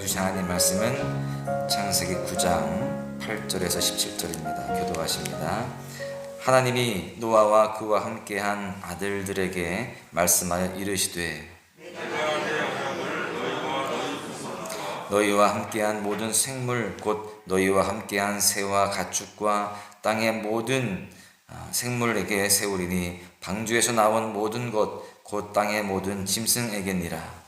주신 하나님 말씀은 창세기 9장 8절에서 17절입니다. 교도하십니다. 하나님이 노아와 그와 함께한 아들들에게 말씀하여 이르시되 너희와 함께한 모든 생물 곧 너희와 함께한 새와 가축과 땅의 모든 생물에게 세우리니 방주에서 나온 모든 것 곧 땅의 모든 짐승에게니라.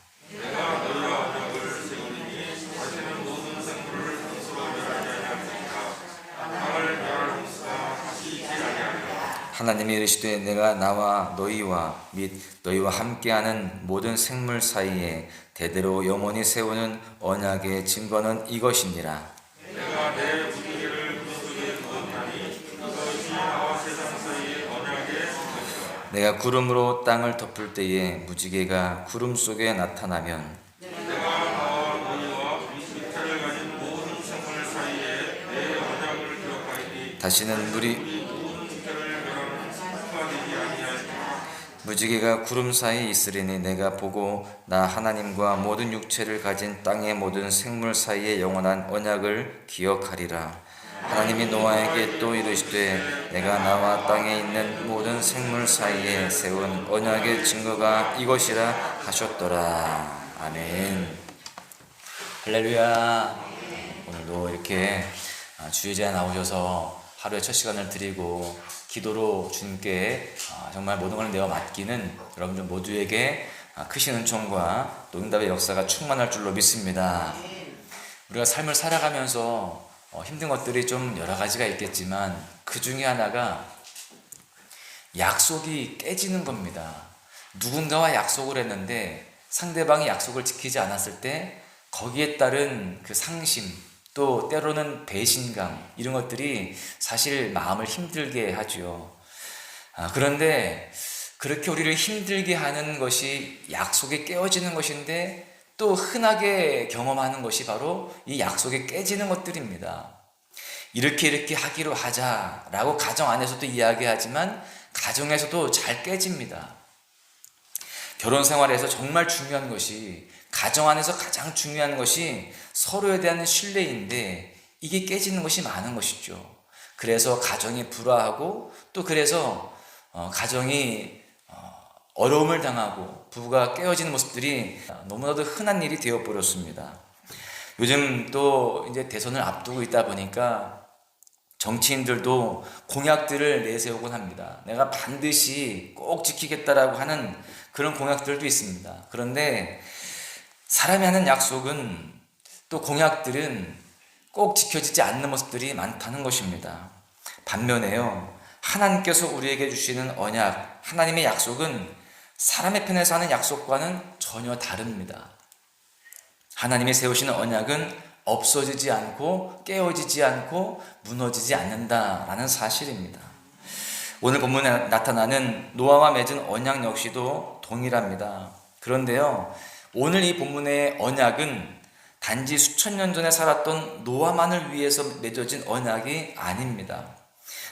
하나님이 이르시되 내가 나와 너희와 및 너희와 함께하는 모든 생물 사이에 대대로 영원히 세우는 언약의 증거는 이것이니라. 내가 내 무지개를 그 속에 두었나니 이것이 나와 세상 사이의 언약의 증거니라. 내가 구름으로 땅을 덮을 때에 무지개가 구름 속에 나타나면 내가 나와 너희와 밑을 가진 모든 생물 사이에 내 언약을 기록하리니 다시는 물이 무지개가 구름 사이에 있으리니 내가 보고 나 하나님과 모든 육체를 가진 땅의 모든 생물 사이에 영원한 언약을 기억하리라. 하나님이 노아에게 또 이르시되 내가 나와 땅에 있는 모든 생물 사이에 세운 언약의 증거가 이것이라 하셨더라. 아멘. 할렐루야. 오늘도 이렇게 주의자에 나오셔서 하루의 첫 시간을 드리고 기도로 주님께 정말 모든 것을 내어 맡기는 여러분들 모두에게 크신 은총과 또 응답의 역사가 충만할 줄로 믿습니다. 우리가 삶을 살아가면서 힘든 것들이 좀 여러 가지가 있겠지만 그 중에 하나가 약속이 깨지는 겁니다. 누군가와 약속을 했는데 상대방이 약속을 지키지 않았을 때 거기에 따른 그 상심, 또 때로는 배신감, 이런 것들이 사실 마음을 힘들게 하죠. 그런데 그렇게 우리를 힘들게 하는 것이 약속이 깨어지는 것인데 또 흔하게 경험하는 것이 바로 이 약속이 깨지는 것들입니다. 이렇게 하기로 하자라고 가정 안에서도 이야기하지만 가정에서도 잘 깨집니다. 결혼 생활에서 정말 중요한 것이, 가정 안에서 가장 중요한 것이 서로에 대한 신뢰인데 이게 깨지는 것이 많은 것이죠. 그래서 가정이 불화하고 또 그래서 가정이 어려움을 당하고 부부가 깨어지는 모습들이 너무나도 흔한 일이 되어버렸습니다. 요즘 또 이제 대선을 앞두고 있다 보니까 정치인들도 공약들을 내세우곤 합니다. 내가 반드시 꼭 지키겠다라고 하는 그런 공약들도 있습니다. 그런데 사람이 하는 약속은 또 공약들은 꼭 지켜지지 않는 모습들이 많다는 것입니다. 반면에요, 하나님께서 우리에게 주시는 언약, 하나님의 약속은 사람의 편에서 하는 약속과는 전혀 다릅니다. 하나님이 세우시는 언약은 없어지지 않고 깨어지지 않고 무너지지 않는다라는 사실입니다. 오늘 본문에 나타나는 노아와 맺은 언약 역시도 동일합니다. 그런데요, 오늘 이 본문의 언약은 단지 수천 년 전에 살았던 노아만을 위해서 맺어진 언약이 아닙니다.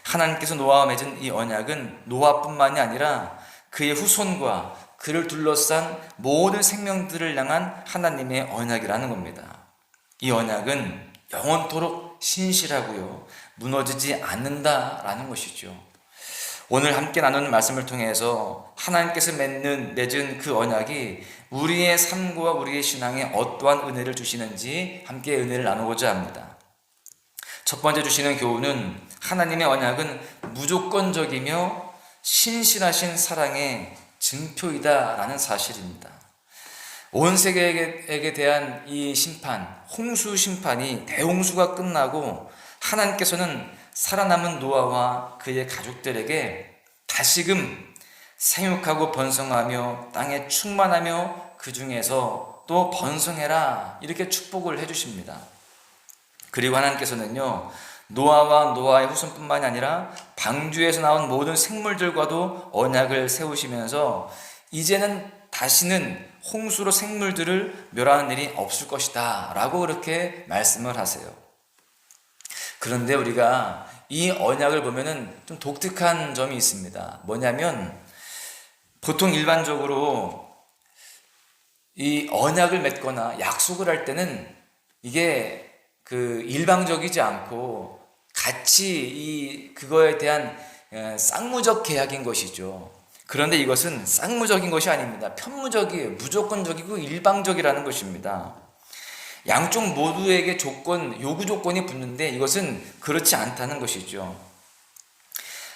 하나님께서 노아와 맺은 이 언약은 노아뿐만이 아니라 그의 후손과 그를 둘러싼 모든 생명들을 향한 하나님의 언약이라는 겁니다. 이 언약은 영원토록 신실하고요, 무너지지 않는다라는 것이죠. 오늘 함께 나누는 말씀을 통해서 하나님께서 맺은 그 언약이 우리의 삶과 우리의 신앙에 어떠한 은혜를 주시는지 함께 은혜를 나누고자 합니다. 첫 번째 주시는 교훈은 하나님의 언약은 무조건적이며 신실하신 사랑의 증표이다라는 사실입니다. 온 세계에게 대한 이 심판, 홍수 심판이 대홍수가 끝나고 하나님께서는 살아남은 노아와 그의 가족들에게 다시금 생육하고 번성하며 땅에 충만하며 그 중에서 또 번성해라, 이렇게 축복을 해주십니다. 그리고 하나님께서는요, 노아와 노아의 후손뿐만이 아니라 방주에서 나온 모든 생물들과도 언약을 세우시면서 이제는 다시는 홍수로 생물들을 멸하는 일이 없을 것이다 라고 그렇게 말씀을 하세요. 그런데 우리가 이 언약을 보면은 좀 독특한 점이 있습니다. 뭐냐면 보통 일반적으로 이 언약을 맺거나 약속을 할 때는 이게 그 일방적이지 않고 같이 그거에 대한 쌍무적 계약인 것이죠. 그런데 이것은 쌍무적인 것이 아닙니다. 편무적이에요. 무조건적이고 일방적이라는 것입니다. 양쪽 모두에게 요구 조건이 붙는데 이것은 그렇지 않다는 것이죠.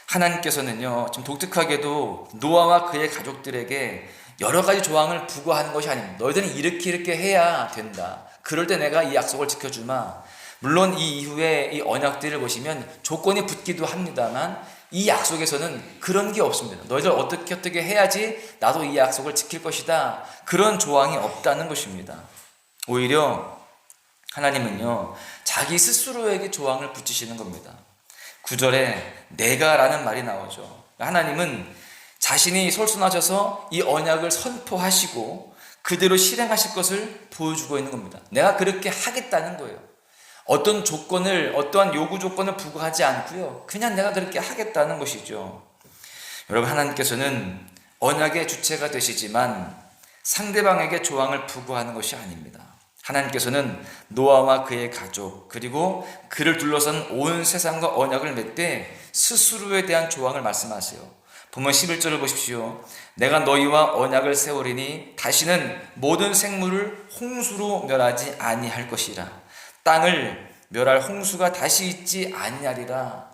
하나님께서는요, 좀 독특하게도 노아와 그의 가족들에게 여러 가지 조항을 부과하는 것이 아닙니다. 너희들은 이렇게 해야 된다. 그럴 때 내가 이 약속을 지켜주마. 물론 이 이후에 이 언약들을 보시면 조건이 붙기도 합니다만 이 약속에서는 그런 게 없습니다. 너희들 어떻게 해야지 나도 이 약속을 지킬 것이다. 그런 조항이 없다는 것입니다. 오히려 하나님은요, 자기 스스로에게 조항을 붙이시는 겁니다. 9절에 내가라는 말이 나오죠. 하나님은 자신이 솔선하셔서 이 언약을 선포하시고 그대로 실행하실 것을 보여주고 있는 겁니다. 내가 그렇게 하겠다는 거예요. 어떤 조건을, 어떠한 요구 조건을 부과하지 않고요, 그냥 내가 그렇게 하겠다는 것이죠. 여러분, 하나님께서는 언약의 주체가 되시지만 상대방에게 조항을 부과하는 것이 아닙니다. 하나님께서는 노아와 그의 가족 그리고 그를 둘러싼 온 세상과 언약을 맺되 스스로에 대한 조항을 말씀하세요. 보면 11절을 보십시오. 내가 너희와 언약을 세우리니 다시는 모든 생물을 홍수로 멸하지 아니할 것이라. 땅을 멸할 홍수가 다시 있지 아니하리라.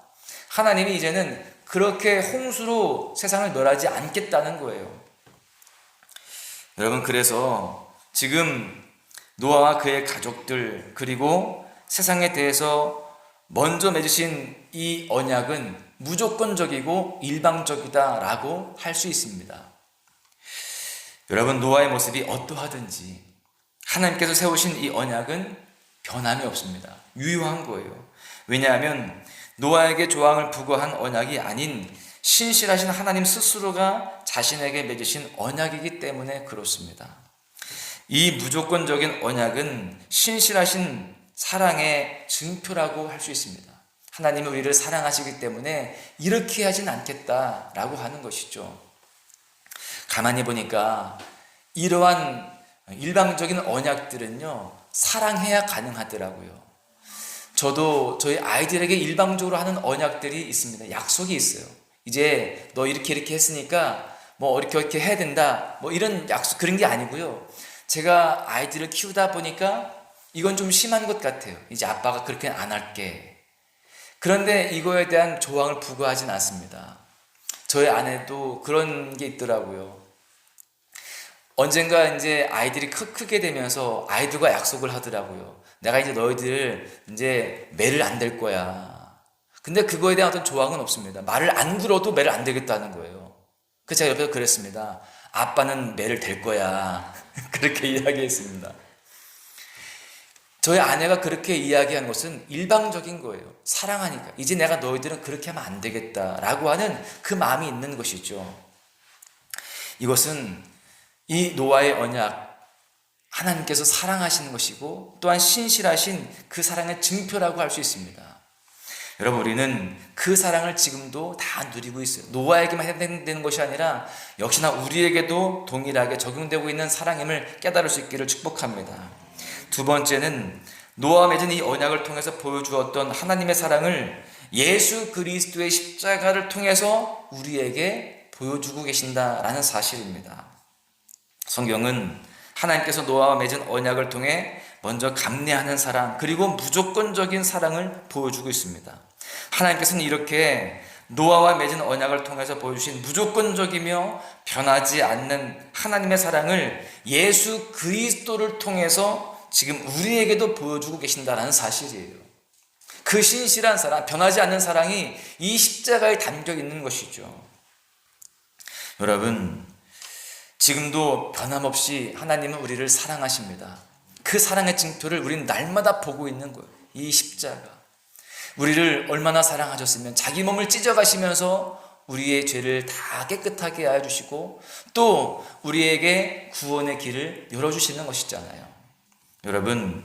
하나님이 이제는 그렇게 홍수로 세상을 멸하지 않겠다는 거예요. 여러분, 그래서 지금 노아와 그의 가족들 그리고 세상에 대해서 먼저 맺으신 이 언약은 무조건적이고 일방적이다라고 할 수 있습니다. 여러분, 노아의 모습이 어떠하든지 하나님께서 세우신 이 언약은 변함이 없습니다. 유효한 거예요. 왜냐하면 노아에게 조항을 부과한 언약이 아닌 신실하신 하나님 스스로가 자신에게 맺으신 언약이기 때문에 그렇습니다. 이 무조건적인 언약은 신실하신 사랑의 증표라고 할 수 있습니다. 하나님은 우리를 사랑하시기 때문에 이렇게 하진 않겠다라고 하는 것이죠. 가만히 보니까 이러한 일방적인 언약들은요, 사랑해야 가능하더라고요. 저도 저희 아이들에게 일방적으로 하는 언약들이 있습니다. 약속이 있어요. 이제 너 이렇게 했으니까 뭐 이렇게 해야 된다. 뭐 이런 약속, 그런 게 아니고요. 제가 아이들을 키우다 보니까 이건 좀 심한 것 같아요. 이제 아빠가 그렇게 안 할게. 그런데 이거에 대한 조항을 부과하진 않습니다. 저희 아내도 그런 게 있더라고요. 언젠가 이제 아이들이 크게 되면서 아이들과 약속을 하더라고요. 내가 이제 너희들 이제 매를 안 댈 거야. 근데 그거에 대한 어떤 조항은 없습니다. 말을 안 들어도 매를 안 대겠다는 거예요. 그래서 제가 옆에서 그랬습니다. 아빠는 매를 댈 거야. 그렇게 이야기했습니다. 저희 아내가 그렇게 이야기한 것은 일방적인 거예요. 사랑하니까. 이제 내가 너희들은 그렇게 하면 안 되겠다라고 하는 그 마음이 있는 것이죠. 이것은 이 노아의 언약, 하나님께서 사랑하시는 것이고 또한 신실하신 그 사랑의 증표라고 할 수 있습니다. 여러분, 우리는 그 사랑을 지금도 다 누리고 있어요. 노아에게만 해당되는 것이 아니라 역시나 우리에게도 동일하게 적용되고 있는 사랑임을 깨달을 수 있기를 축복합니다. 두 번째는 노아와 맺은 이 언약을 통해서 보여주었던 하나님의 사랑을 예수 그리스도의 십자가를 통해서 우리에게 보여주고 계신다라는 사실입니다. 성경은 하나님께서 노아와 맺은 언약을 통해 먼저 감내하는 사랑 그리고 무조건적인 사랑을 보여주고 있습니다. 하나님께서는 이렇게 노아와 맺은 언약을 통해서 보여주신 무조건적이며 변하지 않는 하나님의 사랑을 예수 그리스도를 통해서 지금 우리에게도 보여주고 계신다는 사실이에요. 그 신실한 사랑, 변하지 않는 사랑이 이 십자가에 담겨 있는 것이죠. 여러분, 지금도 변함없이 하나님은 우리를 사랑하십니다. 그 사랑의 증표를 우리는 날마다 보고 있는 거예요. 이 십자가. 우리를 얼마나 사랑하셨으면 자기 몸을 찢어가시면서 우리의 죄를 다 깨끗하게 하여 주시고 또 우리에게 구원의 길을 열어주시는 것이잖아요. 여러분,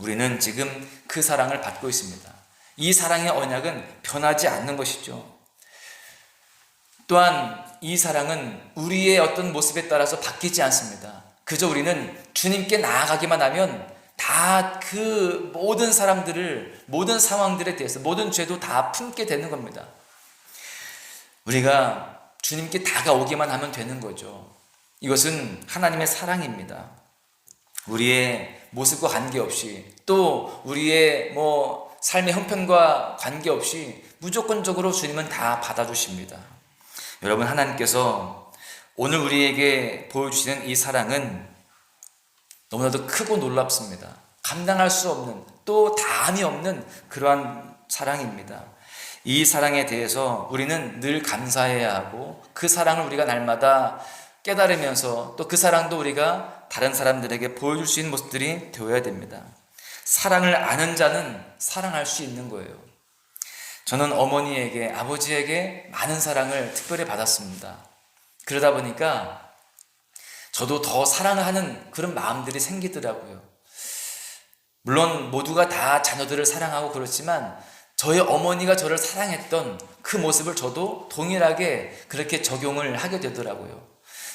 우리는 지금 그 사랑을 받고 있습니다. 이 사랑의 언약은 변하지 않는 것이죠. 또한 이 사랑은 우리의 어떤 모습에 따라서 바뀌지 않습니다. 그저 우리는 주님께 나아가기만 하면 다 그 모든 사람들을, 모든 상황들에 대해서, 모든 죄도 다 품게 되는 겁니다. 우리가 주님께 다가오기만 하면 되는 거죠. 이것은 하나님의 사랑입니다. 우리의 모습과 관계없이, 또 우리의 삶의 형편과 관계없이 무조건적으로 주님은 다 받아주십니다. 여러분, 하나님께서 오늘 우리에게 보여주시는 이 사랑은 너무나도 크고 놀랍습니다. 감당할 수 없는, 또 다함이 없는 그러한 사랑입니다. 이 사랑에 대해서 우리는 늘 감사해야 하고, 그 사랑을 우리가 날마다 깨달으면서 또 그 사랑도 우리가 다른 사람들에게 보여줄 수 있는 모습들이 되어야 됩니다. 사랑을 아는 자는 사랑할 수 있는 거예요. 저는 어머니에게, 아버지에게 많은 사랑을 특별히 받았습니다. 그러다 보니까 저도 더 사랑을 하는 그런 마음들이 생기더라고요. 물론 모두가 다 자녀들을 사랑하고 그렇지만 저의 어머니가 저를 사랑했던 그 모습을 저도 동일하게 그렇게 적용을 하게 되더라고요.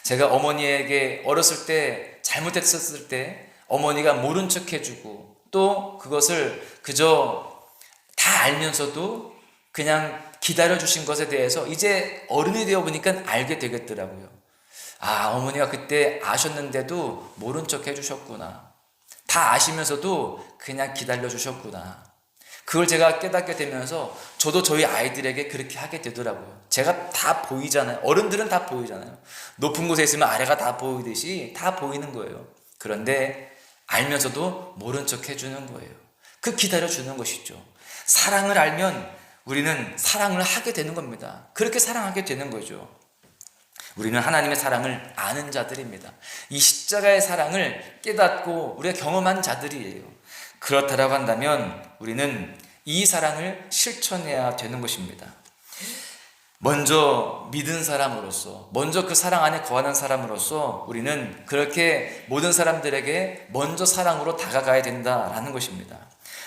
제가 어머니에게 어렸을 때 잘못했었을 때 어머니가 모른 척 해주고, 또 그것을 그저 다 알면서도 그냥 기다려주신 것에 대해서 이제 어른이 되어 보니까 알게 되겠더라고요. 아, 어머니가 그때 아셨는데도 모른 척 해주셨구나. 다 아시면서도 그냥 기다려주셨구나. 그걸 제가 깨닫게 되면서 저도 저희 아이들에게 그렇게 하게 되더라고요. 제가 다 보이잖아요. 어른들은 다 보이잖아요. 높은 곳에 있으면 아래가 다 보이듯이 다 보이는 거예요. 그런데 알면서도 모른 척 해주는 거예요. 그 기다려주는 것이죠. 사랑을 알면 우리는 사랑을 하게 되는 겁니다. 그렇게 사랑하게 되는 거죠. 우리는 하나님의 사랑을 아는 자들입니다. 이 십자가의 사랑을 깨닫고 우리가 경험한 자들이에요. 그렇다라고 한다면 우리는 이 사랑을 실천해야 되는 것입니다. 먼저 믿은 사람으로서, 먼저 그 사랑 안에 거하는 사람으로서 우리는 그렇게 모든 사람들에게 먼저 사랑으로 다가가야 된다라는 것입니다.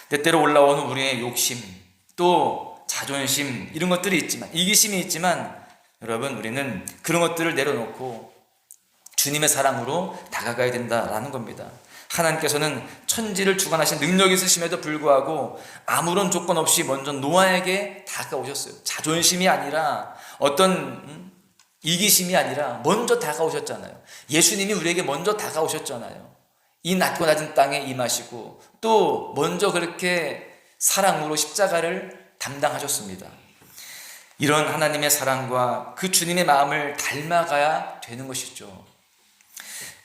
때때로 올라오는 우리의 욕심, 또 자존심, 이런 것들이 있지만, 이기심이 있지만, 여러분, 우리는 그런 것들을 내려놓고 주님의 사랑으로 다가가야 된다라는 겁니다. 하나님께서는 천지를 주관하신 능력이 있으심에도 불구하고 아무런 조건 없이 먼저 노아에게 다가오셨어요. 자존심이 아니라 어떤 이기심이 아니라 먼저 다가오셨잖아요. 예수님이 우리에게 먼저 다가오셨잖아요. 이 낮고 낮은 땅에 임하시고 또 먼저 그렇게 사랑으로 십자가를 담당하셨습니다. 이런 하나님의 사랑과 그 주님의 마음을 닮아가야 되는 것이죠.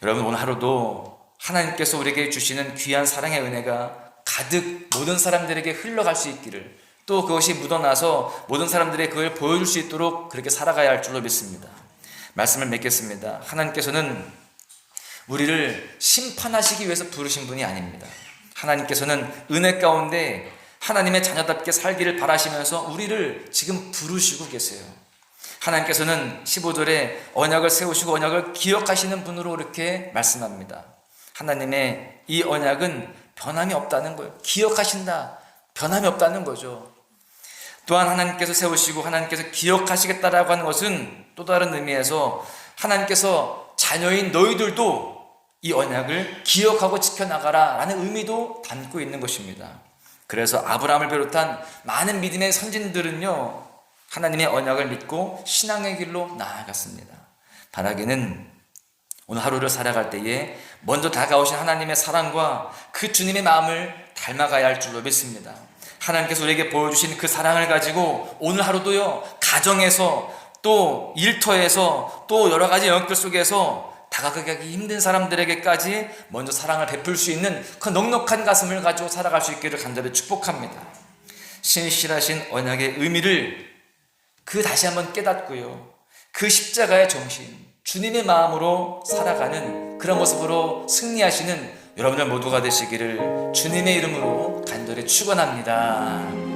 여러분, 오늘 하루도 하나님께서 우리에게 주시는 귀한 사랑의 은혜가 가득 모든 사람들에게 흘러갈 수 있기를, 또 그것이 묻어나서 모든 사람들에게 그걸 보여줄 수 있도록 그렇게 살아가야 할 줄로 믿습니다. 말씀을 맺겠습니다. 하나님께서는 우리를 심판하시기 위해서 부르신 분이 아닙니다. 하나님께서는 은혜 가운데 하나님의 자녀답게 살기를 바라시면서 우리를 지금 부르시고 계세요. 하나님께서는 15절에 언약을 세우시고 언약을 기억하시는 분으로 이렇게 말씀합니다. 하나님의 이 언약은 변함이 없다는 거예요. 기억하신다, 변함이 없다는 거죠. 또한 하나님께서 세우시고 하나님께서 기억하시겠다라고 하는 것은 또 다른 의미에서 하나님께서 자녀인 너희들도 이 언약을 기억하고 지켜나가라 라는 의미도 담고 있는 것입니다. 그래서 아브라함을 비롯한 많은 믿음의 선진들은요, 하나님의 언약을 믿고 신앙의 길로 나아갔습니다. 바라기는 오늘 하루를 살아갈 때에 먼저 다가오신 하나님의 사랑과 그 주님의 마음을 닮아가야 할 줄로 믿습니다. 하나님께서 우리에게 보여주신 그 사랑을 가지고 오늘 하루도요, 가정에서 또 일터에서 또 여러 가지 영역들 속에서 다가가기 힘든 사람들에게까지 먼저 사랑을 베풀 수 있는 그 넉넉한 가슴을 가지고 살아갈 수 있기를 간절히 축복합니다. 신실하신 언약의 의미를 다시 한번 깨닫고요, 그 십자가의 정신, 주님의 마음으로 살아가는 그런 모습으로 승리하시는 여러분들 모두가 되시기를 주님의 이름으로 간절히 축원합니다.